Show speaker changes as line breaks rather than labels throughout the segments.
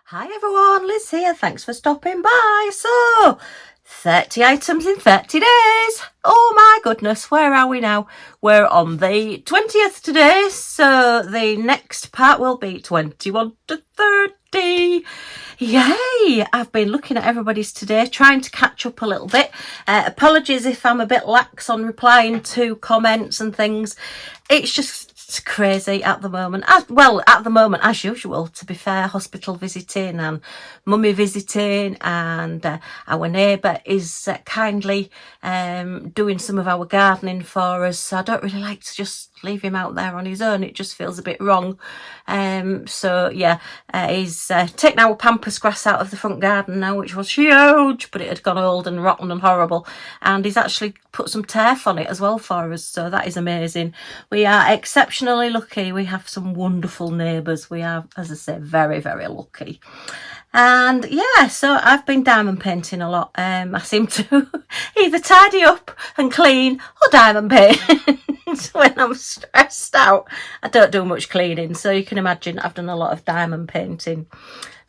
Hi everyone, Liz here. Thanks for stopping by. So, 30 items in 30 days. Oh my goodness, where are we now? We're on the 20th today, so the next part will be 21 to 30. Yay! I've been looking at everybody's today, trying to catch up a little bit. Apologies if I'm a bit lax on replying to comments and things. It's just crazy at the moment. At the moment, as usual, to be fair, hospital visiting and mummy visiting, and our neighbour is kindly doing some of our gardening for us, so I don't really like to just leave him out there on his own. It just feels a bit wrong. So yeah, he's taken our pampas grass out of the front garden now, which was huge, but it had gone old and rotten and horrible, and he's actually put some turf on it as well for us, so that is amazing. We are exceptionally lucky. We have some wonderful neighbours. We are, as I say, very, very lucky. And yeah, so I've been diamond painting a lot. I seem to either tidy up and clean or diamond paint when I'm stressed out. I don't do much cleaning, so you can imagine I've done a lot of diamond painting.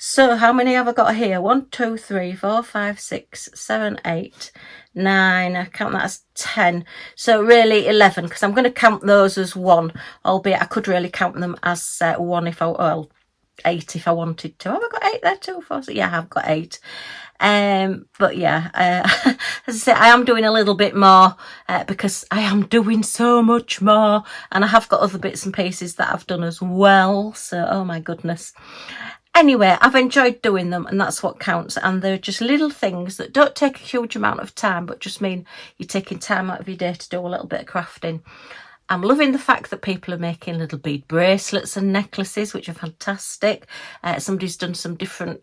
So how many have I got here? 1, 2, 3, 4, 5, 6, 7, 8, 9. I count that as 10. So really 11, because I'm going to count those as one, albeit I could really count them as one if I, well, 8 if I wanted to. Have I got 8 there too? 4, 6? Yeah, I've got 8. But yeah, as I say, I am doing a little bit more because I am doing so much more, and I have got other bits and pieces that I've done as well. So, oh my goodness. Anyway, I've enjoyed doing them, and that's what counts. And they're just little things that don't take a huge amount of time, but just mean you're taking time out of your day to do a little bit of crafting. I'm loving the fact that people are making little bead bracelets and necklaces, which are fantastic. Somebody's done some different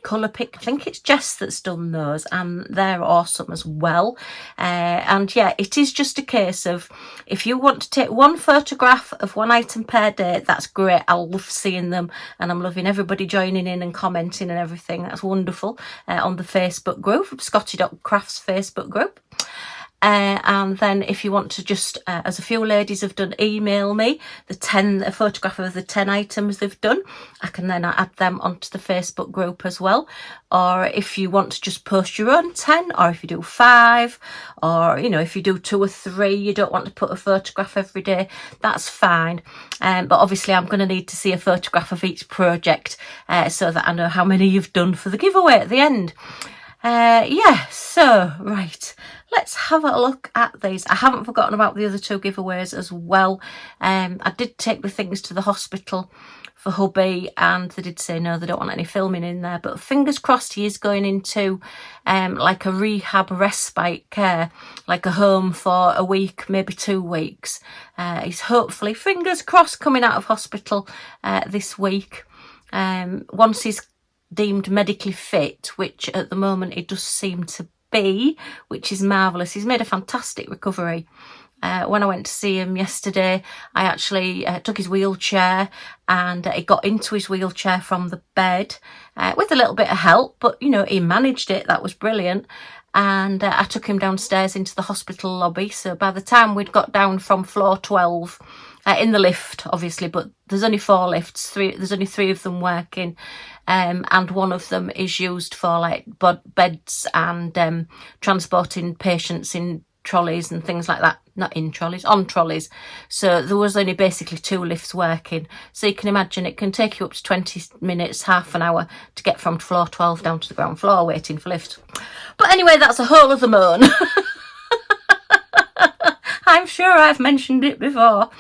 colour pick. I think it's Jess that's done those, and they're awesome as well. And yeah, it is just a case of, if you want to take one photograph of one item per day, that's great. I love seeing them, and I'm loving everybody joining in and commenting and everything. That's wonderful. On the Facebook group, Scottie-Dogcrafts Facebook group. And then if you want to just, as a few ladies have done, email me a photograph of the 10 items they've done. I can then add them onto the Facebook group as well. Or if you want to just post your own 10, or if you do 5, or, you know, if you do 2 or 3, you don't want to put a photograph every day, that's fine. But obviously I'm going to need to see a photograph of each project so that I know how many you've done for the giveaway at the end. Yeah, so right, let's have a look at these. I haven't forgotten about the other 2 giveaways as well. I did take the things to the hospital for hubby, and they did say no, they don't want any filming in there, but fingers crossed he is going into like a rehab respite care, like a home for a week, maybe 2 weeks. He's hopefully, fingers crossed, coming out of hospital this week. Once he's deemed medically fit, which at the moment it does seem to be, which is marvellous. He's made a fantastic recovery. When I went to see him yesterday, I actually took his wheelchair, and he got into his wheelchair from the bed with a little bit of help, but you know, he managed it. That was brilliant. And I took him downstairs into the hospital lobby, so by the time we'd got down from floor 12 in the lift, obviously, but there's only 4 lifts, there's only 3 of them working, and one of them is used for like beds and transporting patients in trolleys and things like that. Not in trolleys, on trolleys. So there was only basically 2 lifts working. So you can imagine it can take you up to 20 minutes, half an hour to get from floor 12 down to the ground floor waiting for lift. But anyway, that's a whole other moan. I'm sure I've mentioned it before.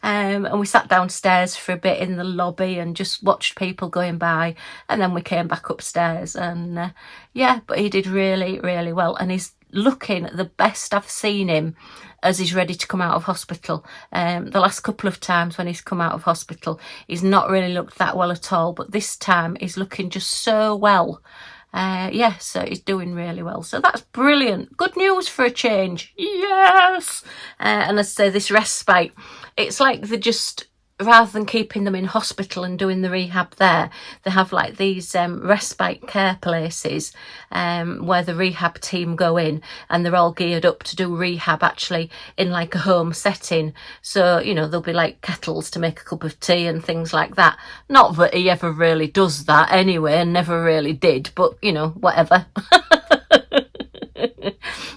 And we sat downstairs for a bit in the lobby and just watched people going by, and then we came back upstairs, and yeah, but he did really, really well, and he's looking the best I've seen him as he's ready to come out of hospital. The last couple of times when he's come out of hospital, he's not really looked that well at all, but this time he's looking just so well. Yeah, so he's doing really well. So that's brilliant. Good news for a change. Yes. And as I say, this respite, it's like they're just rather than keeping them in hospital and doing the rehab there, they have like these respite care places where the rehab team go in, and they're all geared up to do rehab actually in like a home setting. So, you know, there'll be like kettles to make a cup of tea and things like that. Not that he ever really does that anyway, and never really did, but, you know, whatever.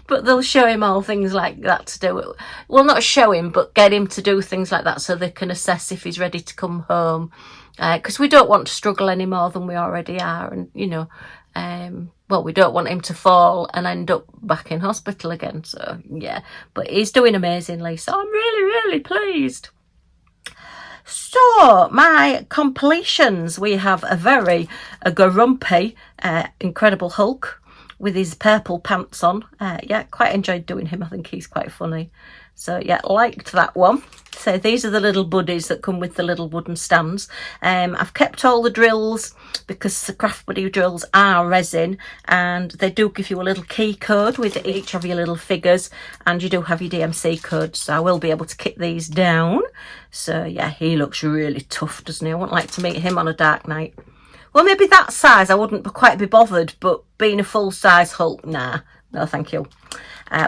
But they'll show him all things like that to do. Well, not show him, but get him to do things like that so they can assess if he's ready to come home. Because we don't want to struggle any more than we already are. And, you know, well, we don't want him to fall and end up back in hospital again. So, yeah. But he's doing amazingly. So I'm really, really pleased. So, my completions. We have a grumpy, Incredible Hulk with his purple pants on. Yeah, quite enjoyed doing him. I think he's quite funny. So yeah, liked that one. So these are the little buddies that come with the little wooden stands. I've kept all the drills because the Craft Buddy drills are resin, and they do give you a little key code with each of your little figures, and you do have your DMC code, so I will be able to kit these down. So yeah, he looks really tough, doesn't he? I wouldn't like to meet him on a dark night. Well, maybe that size I wouldn't quite be bothered, but being a full-size Hulk, nah, no thank you.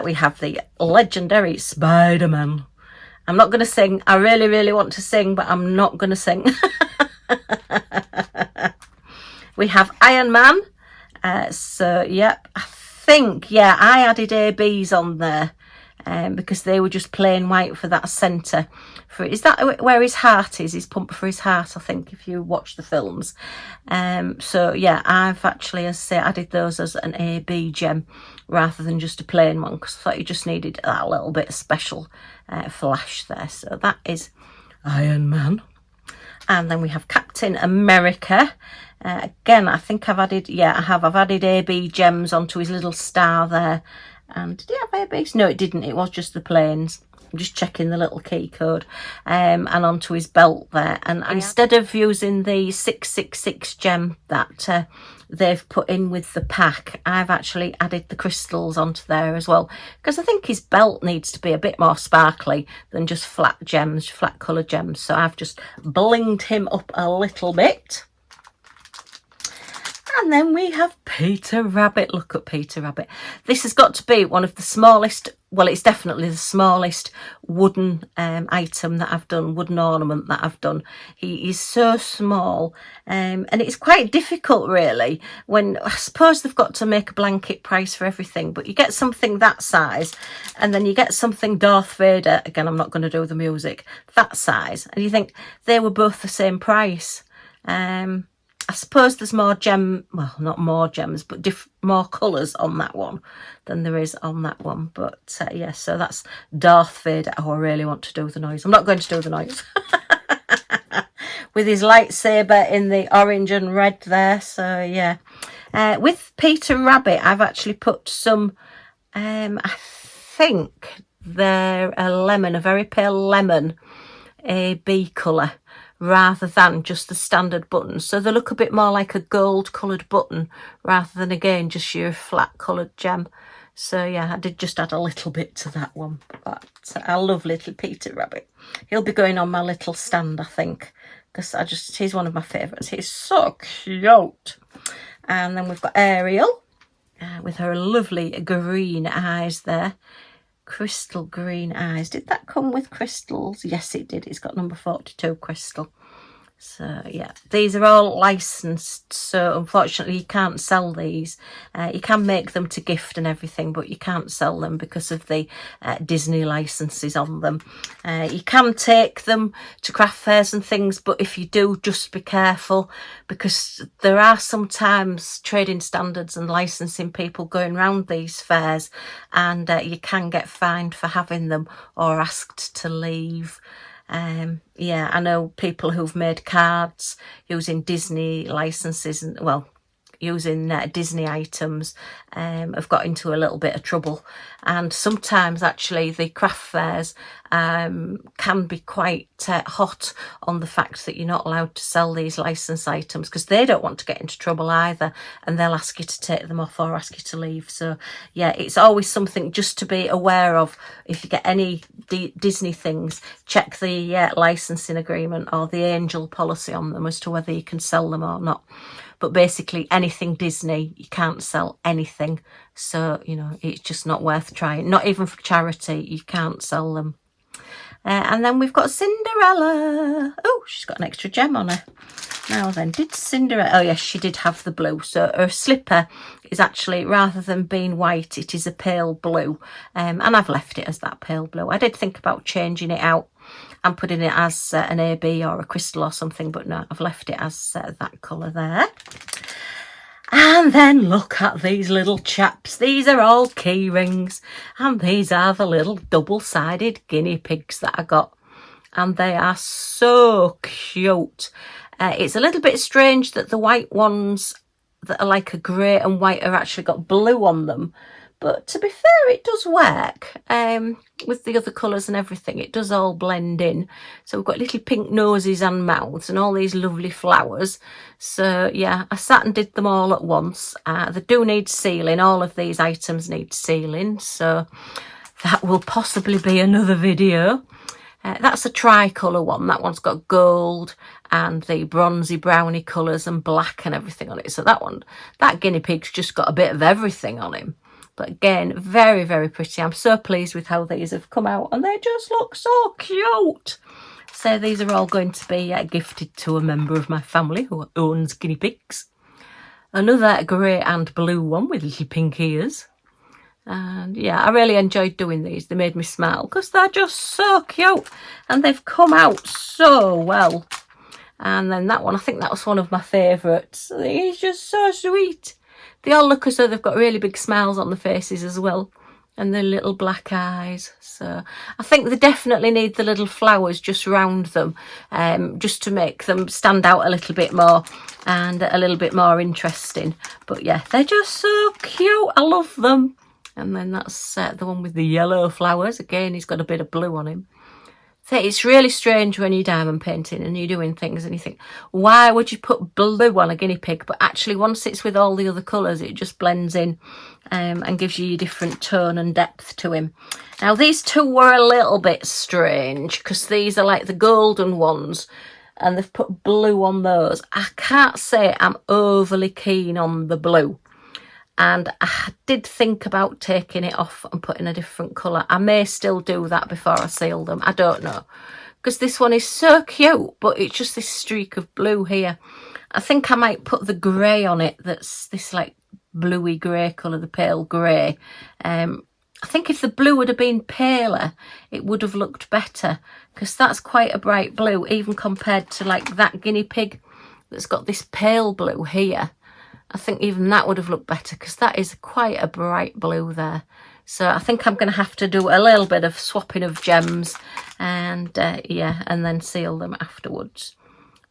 We have the legendary Spider-Man. I'm not going to sing. I really, really want to sing, but I'm not going to sing. We have Iron Man. So, yep, I think, yeah, I added ABs on there because they were just plain white for that centre. Is that where his heart is? His pump for his heart, I think, if you watch the films. So yeah, I've actually, as I say, added those as an AB gem rather than just a plain one, because I thought you just needed that little bit of special flash there. So that is Iron Man. And then we have Captain America. Again, I think I've added, yeah, I have. I've added AB gems onto his little star there. And did it have ABs? No, it didn't. It was just the plains. I'm just checking the little key code, and onto his belt there. And instead of using the 666 gem that they've put in with the pack, I've actually added the crystals onto there as well, because I think his belt needs to be a bit more sparkly than just flat gems, flat colour gems. So I've just blinged him up a little bit. And then we have Peter Rabbit. Look at Peter Rabbit. This has got to be one of the smallest, well, it's definitely the smallest wooden item that I've done, wooden ornament that I've done. He is so small, and it's quite difficult really when, I suppose they've got to make a blanket price for everything, but you get something that size and then you get something Darth Vader, again, I'm not going to do the music, that size, and you think they were both the same price. I suppose there's more well, not more gems, but more colours on that one than there is on that one. But yeah, so that's Darth Vader. Oh, I really want to do the noise. I'm not going to do the noise. With his lightsaber in the orange and red there. So yeah. With Peter Rabbit, I've actually put some, I think they're a very pale lemon, AB colour, rather than just the standard buttons. So they look a bit more like a gold coloured button rather than, again, just your flat coloured gem. So yeah, I did just add a little bit to that one. But I love little Peter Rabbit. He'll be going on my little stand, I think, because he's one of my favourites. He's so cute. And then we've got Ariel with her lovely green eyes there. Crystal green eyes. Did that come with crystals? Yes, it did. It's got number 42 crystal. So yeah, these are all licensed, so unfortunately you can't sell these. You can make them to gift and everything, but you can't sell them because of the Disney licenses on them. You can take them to craft fairs and things, but if you do, just be careful, because there are sometimes trading standards and licensing people going around these fairs, and you can get fined for having them or asked to leave. Yeah, I know people who've made cards using Disney licenses, and well, using Disney items have got into a little bit of trouble, and sometimes actually the craft fairs can be quite hot on the fact that you're not allowed to sell these licensed items, because they don't want to get into trouble either, and they'll ask you to take them off or ask you to leave. So yeah, it's always something just to be aware of. If you get any Disney things, check the licensing agreement or the angel policy on them as to whether you can sell them or not. But basically anything Disney, you can't sell anything. So, you know, it's just not worth trying. Not even for charity, you can't sell them. And then we've got Cinderella. Oh, she's got an extra gem on her. Now then, did Cinderella... Oh, yes, she did have the blue. So her slipper is actually, rather than being white, it is a pale blue. And I've left it as that pale blue. I did think about changing it out and putting it as an AB or a crystal or something, but no, I've left it as that colour there. And then look at these little chaps. These are all key rings, and these are the little double-sided guinea pigs that I got, and they are so cute. It's a little bit strange that the white ones that are like a grey and white are actually got blue on them, but to be fair, it does work with the other colours and everything. It does all blend in. So we've got little pink noses and mouths and all these lovely flowers. So yeah, I sat and did them all at once. They do need sealing. All of these items need sealing. So that will possibly be another video. That's a tricolour one. That one's got gold and the bronzy browny colours and black and everything on it. So that guinea pig's just got a bit of everything on him. But again, very, very pretty. I'm so pleased with how these have come out, and they just look so cute. So these are all going to be gifted to a member of my family who owns guinea pigs. Another grey and blue one with little pink ears. And yeah, I really enjoyed doing these. They made me smile because they're just so cute, and they've come out so well. And then that one, I think that was one of my favourites. He's just so sweet. They all look as though they've got really big smiles on the faces as well, and their little black eyes. So I think they definitely need the little flowers just round them, just to make them stand out a little bit more and a little bit more interesting. But yeah, they're just so cute. I love them. And then that's the one with the yellow flowers. Again, he's got a bit of blue on him. So it's really strange when you're diamond painting and you're doing things and you think, why would you put blue on a guinea pig? But actually, once it's with all the other colours, it just blends in and gives you a different tone and depth to him. Now, these two were a little bit strange because these are like the golden ones and they've put blue on those. I can't say I'm overly keen on the blue. And I did think about taking it off and putting a different colour. I may still do that before I seal them. I don't know. Because this one is so cute, but it's just this streak of blue here. I think I might put the grey on it. That's this like bluey grey colour, the pale grey. I think if the blue would have been paler, it would have looked better. Because that's quite a bright blue, even compared to like that guinea pig that's got this pale blue here. I think even that would have looked better because that is quite a bright blue there. So I think I'm going to have to do a little bit of swapping of gems and yeah, and then seal them afterwards.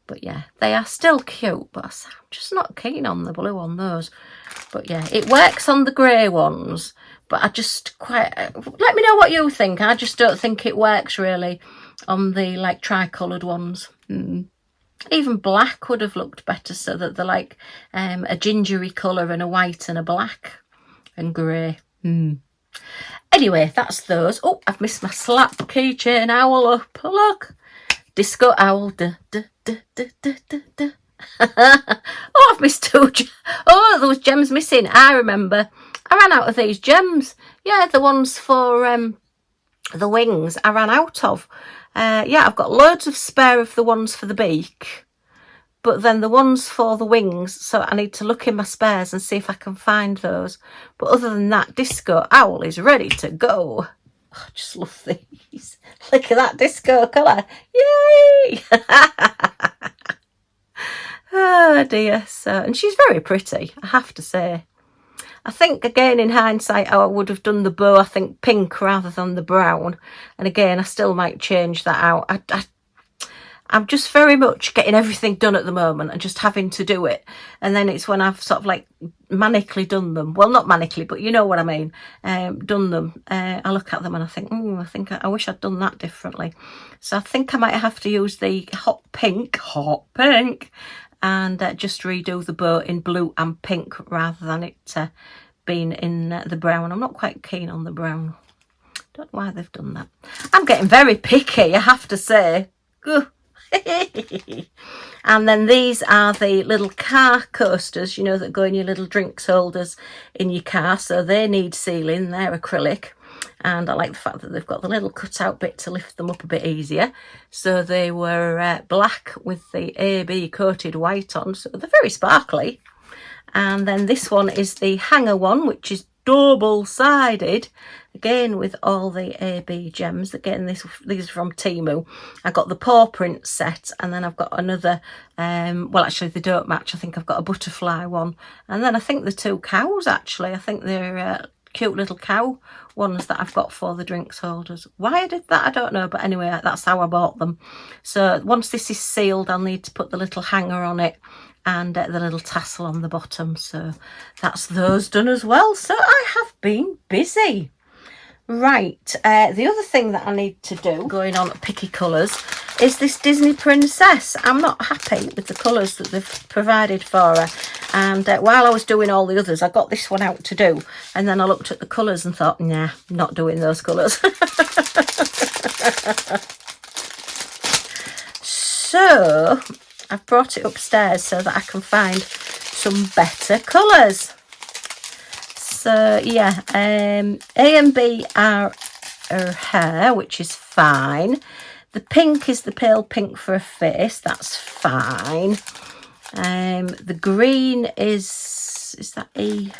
But yeah, they are still cute, but I'm just not keen on the blue on those. But yeah, it works on the grey ones, but I just quite... let me know what you think. I just don't think it works really on the like tricoloured ones. Even black would have looked better, so that they're like a gingery colour and a white and a black and grey. Anyway, that's those. Oh, I've missed my slap keychain owl up. Look. Disco owl. Da, da, da, da, da, da, da. Oh, I've missed two. Oh, there was gems missing. I remember. I ran out of these gems. Yeah, the ones for the wings I ran out of. Yeah, I've got loads of spare of the ones for the beak, but then the ones for the wings, so I need to look in my spares and see if I can find those. But other than that, Disco Owl is ready to go. Oh, I just love these. Look at that disco colour. Yay! Oh dear. So, and she's very pretty, I have to say. I think, again, in hindsight, I would have done the bow, I think, pink rather than the brown. And again, I still might change that out. I'm just very much getting everything done at the moment and just having to do it. And then it's when I've sort of like manically done them. Well, not manically, but you know what I mean. Done them. I look at them and I think, I wish I'd done that differently. So I think I might have to use the hot pink, and just redo the bow in blue and pink rather than it being in the brown. I'm not quite keen on the brown. Don't know why they've done that. I'm getting very picky, I have to say. And then these are the little car coasters, you know, that go in your little drinks holders in your car. So they need sealing. They're acrylic. And I like the fact that they've got the little cutout bit to lift them up a bit easier. So they were black with the AB coated white on. So they're very sparkly. And then this one is the hanger one, which is double-sided, again with all the AB gems. Again, these are from Temu. I got the paw print set, and then I've got another, well, actually they don't match. I think I've got a butterfly one, and then I think the two cows, actually. I think they're cute little cow ones that I've got for the drinks holders. Why I did that, I don't know, but anyway, that's how I bought them. So once this is sealed, I'll need to put the little hanger on it and the little tassel on the bottom. So that's those done as well. So I have been busy. Right, the other thing that I need to do, going on picky colours, is this Disney princess. I'm not happy with the colours that they've provided for her. And while I was doing all the others, I got this one out to do. And then I looked at the colours and thought, nah, not doing those colours. So I've brought it upstairs so that I can find some better colours. So yeah, A and B are her hair, which is fine. The pink is the pale pink for her face. That's fine. The green is that E?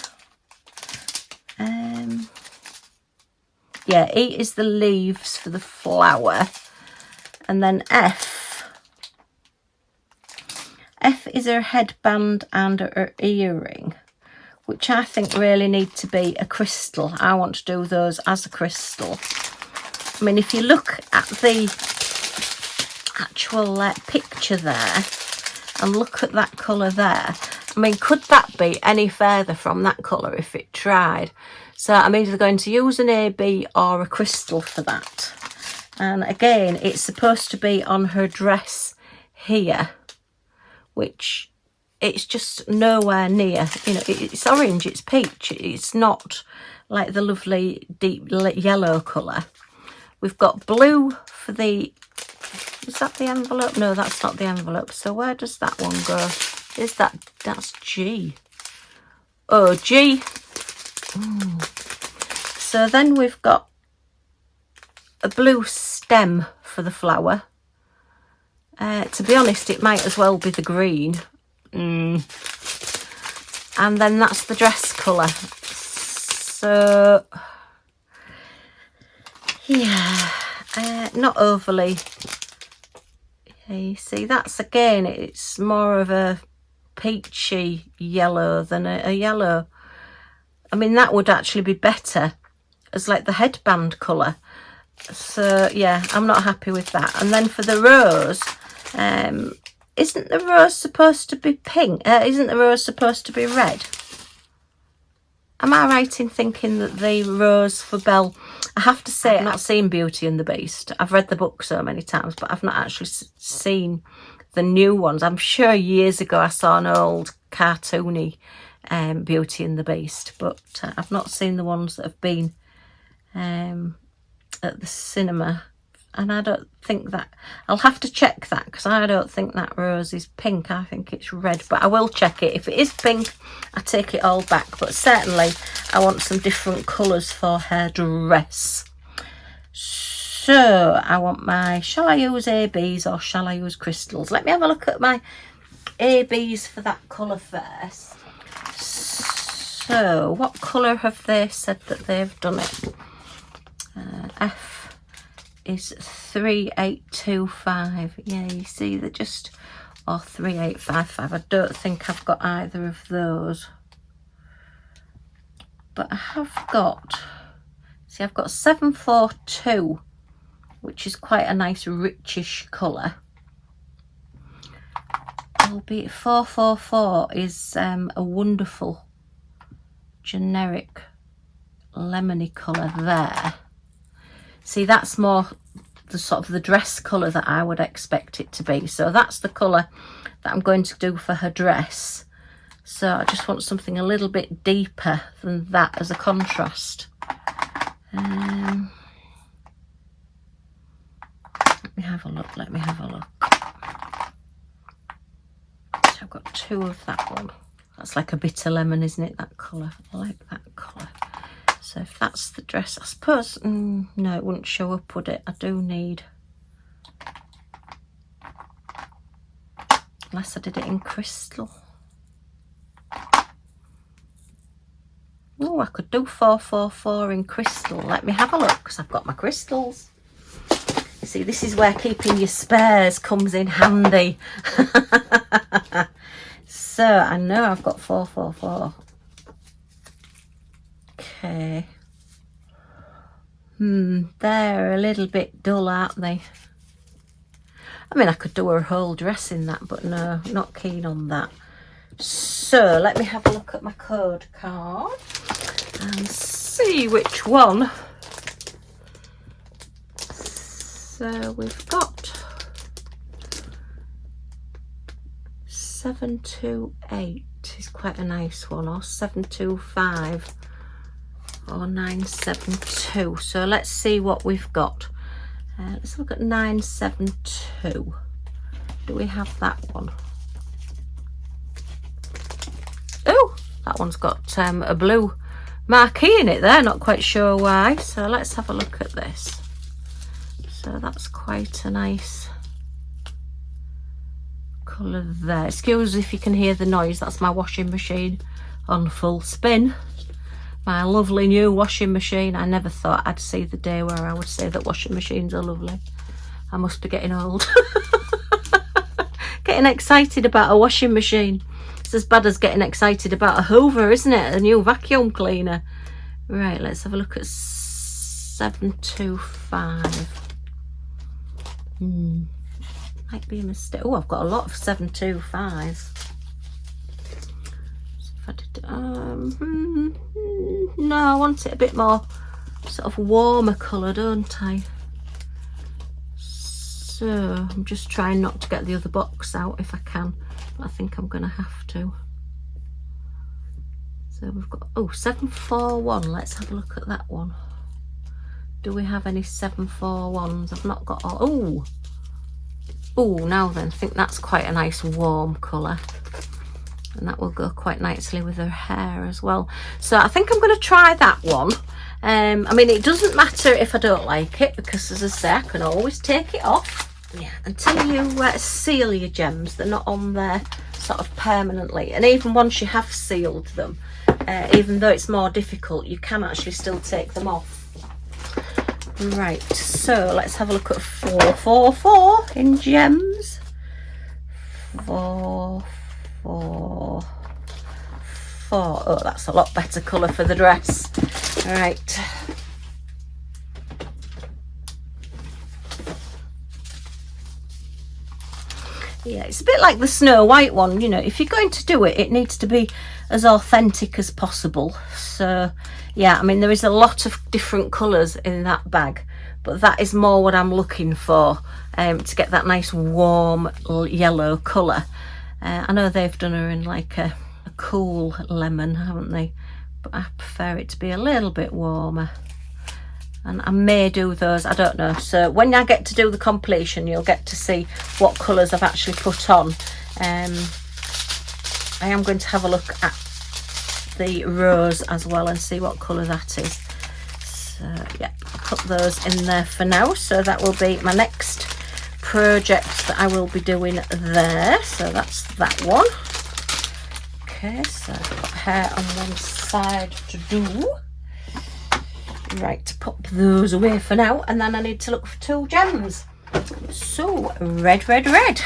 Yeah, E is the leaves for the flower. And then F is her headband and her earring, which I think really need to be a crystal. I want to do those as a crystal. I mean, if you look at the actual picture there and look at that colour there, I mean, could that be any further from that colour if it tried? So I'm either going to use an AB or a crystal for that. And again, it's supposed to be on her dress here, which it's just nowhere near. You know, it's orange, it's peach. It's not like the lovely deep yellow colour. We've got blue for the... Is that the envelope? No, that's not the envelope. So where does that one go? Is that... That's G. Oh, G. So then we've got a blue stem for the flower. To be honest, it might as well be the green. And then that's the dress colour. So, yeah, not overly. You see, that's again, it's more of a peachy yellow than a yellow. I mean, that would actually be better as like the headband colour. So, yeah, I'm not happy with that. And then for the rose, isn't the rose supposed to be pink? Isn't the rose supposed to be red? Am I right in thinking that the rose for Belle... I have to say, I've not seen Beauty and the Beast. I've read the book so many times, but I've not actually seen the new ones. I'm sure years ago I saw an old cartoony Beauty and the Beast, but I've not seen the ones that have been at the cinema. And I don't think that... I'll have to check that, because I don't think that rose is pink. I think it's red, but I will check it. If it is pink, I take it all back. But certainly, I want some different colours for her dress. So, I want my... Shall I use ABs or shall I use crystals? Let me have a look at my ABs for that colour first. So, what colour have they said that they've done it? F is 3825. Yeah, you see, they're just... Or 3855. I don't think I've got either of those. But I have got... See, I've got 742, which is quite a nice richish colour. albeit 444 is a wonderful generic lemony colour there. See, that's more the sort of the dress colour that I would expect it to be. So that's the colour that I'm going to do for her dress. So I just want something a little bit deeper than that as a contrast. Let me have a look, let me have a look. So I've got 2 of that one. That's like a bitter lemon, isn't it, that colour? I like that colour. So if that's the dress, I suppose, no, it wouldn't show up, would it? I do need, unless I did it in crystal. Oh, I could do 444 in crystal. Let me have a look, because I've got my crystals. See, this is where keeping your spares comes in handy. So I know I've got 444. Okay. They're a little bit dull, aren't they? I mean, I could do her whole dress in that, but no, not keen on that. So let me have a look at my code card and see which one. So we've got 728 is quite a nice one, or 725 or 972. So let's see what we've got. Let's look at 972. Do we have that one? Oh, that one's got a blue marquee in it there, not quite sure why. So let's have a look at this. So that's quite a nice colour there. Excuse if you can hear the noise, that's my washing machine on full spin. My lovely new washing machine. I never thought I'd see the day where I would say that washing machines are lovely. I must be getting old. Getting excited about a washing machine. It's as bad as getting excited about a Hoover, isn't it? A new vacuum cleaner. Right, let's have a look at 725. Might be a mistake. Oh, I've got a lot of 725s. I did, no, I want it a bit more sort of warmer colour, don't I? So I'm just trying not to get the other box out if I can, but I think I'm gonna have to. So we've got 741. Let's have a look at that one. Do we have any 741s? I've not got all. Oh, now then, I think that's quite a nice warm colour. And that will go quite nicely with her hair as well. So I think I'm going to try that one. I mean, it doesn't matter if I don't like it, because as I say, I can always take it off. Yeah, until you seal your gems, they're not on there sort of permanently. And even once you have sealed them, even though it's more difficult, you can actually still take them off. Right, so let's have a look at 444 in gems. 444. Oh, that's a lot better colour for the dress. All right. Yeah, it's a bit like the Snow White one, you know, if you're going to do it, it needs to be as authentic as possible. So yeah, I mean, there is a lot of different colours in that bag, but that is more what I'm looking for, to get that nice warm yellow colour. I know they've done her in like a cool lemon, haven't they? But I prefer it to be a little bit warmer. And I may do those, I don't know. So when I get to do the completion, you'll get to see what colours I've actually put on. I am going to have a look at the rose as well and see what colour that is. So yeah, I'll put those in there for now. So that will be my next project that I will be doing there. So that's that one. Okay, so I've got hair on one side to do. Right, pop those away for now, and then I need to look for 2 gems. So red, red, red.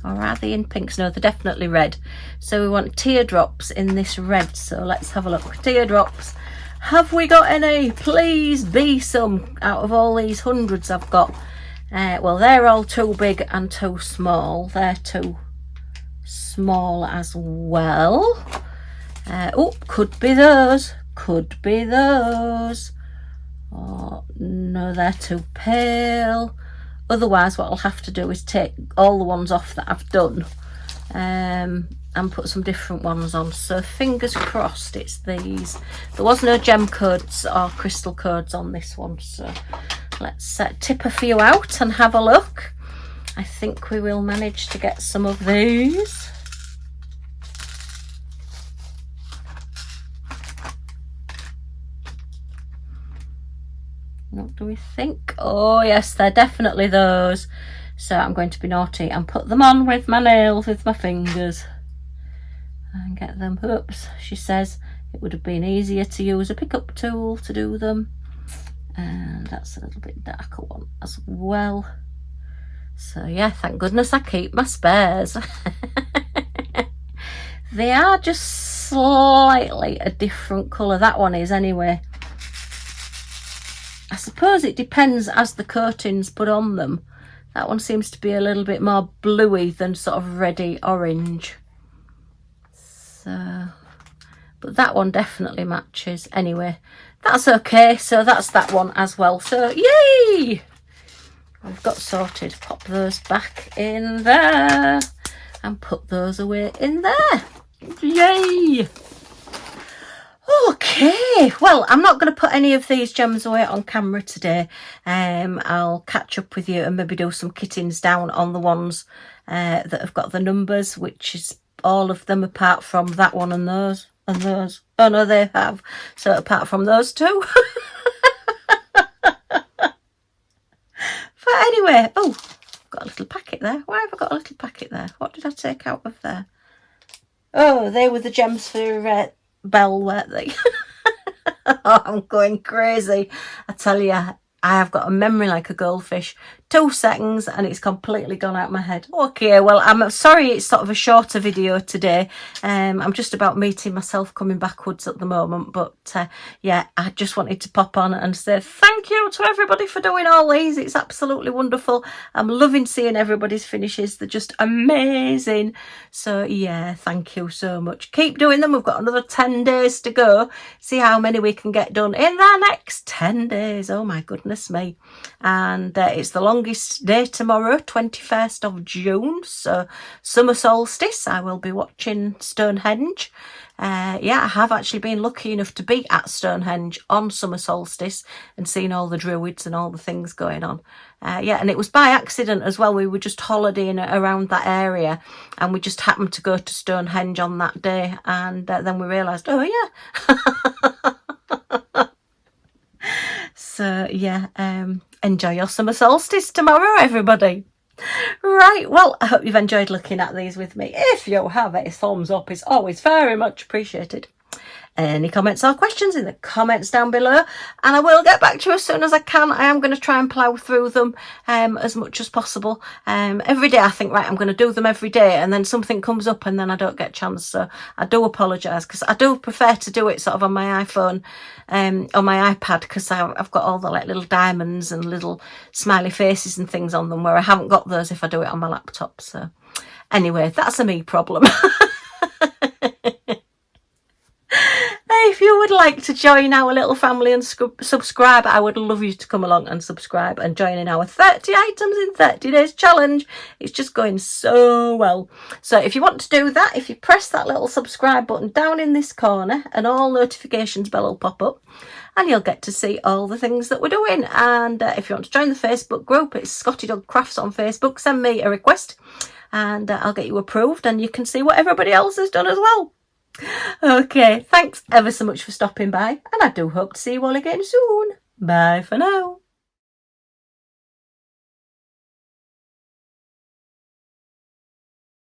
Or are they in pinks? No, they're definitely red. So we want teardrops in this red. So let's have a look. Teardrops. Have we got any? Please be some out of all these hundreds I've got. Well, they're all too big and too small. They're too small as well. Oh, could be those. Could be those. Oh, no, they're too pale. Otherwise, what I'll have to do is take all the ones off that I've done and put some different ones on. So fingers crossed it's these. There was no gem codes or crystal codes on this one. So let's tip a few out and have a look. I think we will manage to get some of these. What do we think? Oh yes, they're definitely those. So I'm going to be naughty and put them on with my nails, with my fingers, and get them. Oops, she says it would have been easier to use a pickup tool to do them. And that's a little bit darker one as well. So yeah, thank goodness I keep my spares. They are just slightly a different colour. That one is anyway. I suppose it depends as the coating's put on them. That one seems to be a little bit more bluey than sort of reddy orange. So, but that one definitely matches. Anyway, that's okay. So that's that one as well. So yay! We've got sorted. Pop those back in there and put those away in there. Yay! Okay, well, I'm not going to put any of these gems away on camera today. I'll catch up with you and maybe do some kittings down on the ones that have got the numbers, which is all of them apart from that one and those and those. Oh no, they have. So apart from those two. But anyway, oh, I've got a little packet there. Why have I got a little packet there? What did I take out of there? Oh, they were the gems for Belle, weren't they? Oh, I'm going crazy. I tell you, I have got a memory like a goldfish. 2 seconds and it's completely gone out of my head. Okay, well, I'm sorry it's sort of a shorter video today. I'm just about meeting myself coming backwards at the moment. But yeah, I just wanted to pop on and say thank you to everybody for doing all these. It's absolutely wonderful. I'm loving seeing everybody's finishes. They're just amazing. So yeah, thank you so much. Keep doing them. We've got another 10 days to go. See how many we can get done in the next 10 days. Oh my goodness me. And it's the longest day tomorrow, 21st of June. So summer solstice. I will be watching Stonehenge. Yeah, I have actually been lucky enough to be at Stonehenge on summer solstice and seen all the druids and all the things going on. Yeah, and it was by accident as well. We were just holidaying around that area and we just happened to go to Stonehenge on that day, and then we realised, oh yeah. So yeah, enjoy your summer solstice tomorrow, everybody. Right, well, I hope you've enjoyed looking at these with me. If you have, a thumbs up is always very much appreciated. Any comments or questions in the comments down below, and I will get back to you as soon as I can. I am going to try and plough through them as much as possible. Every day I think, right, I'm going to do them every day, and then something comes up and then I don't get a chance. So I do apologise, because I do prefer to do it sort of on my iPhone on my iPad, because I've got all the like little diamonds and little smiley faces and things on them, where I haven't got those if I do it on my laptop. So anyway, that's a me problem. If you would like to join our little family and subscribe, I would love you to come along and subscribe and join in our 30 items in 30 days challenge. It's just going so well. So if you want to do that, if you press that little subscribe button down in this corner, and all notifications bell will pop up and you'll get to see all the things that we're doing. And if you want to join the Facebook group, it's Scottiedogcrafts on Facebook. Send me a request and I'll get you approved, and you can see what everybody else has done as well. Okay, thanks ever so much for stopping by, and I do hope to see you all again soon. Bye for now.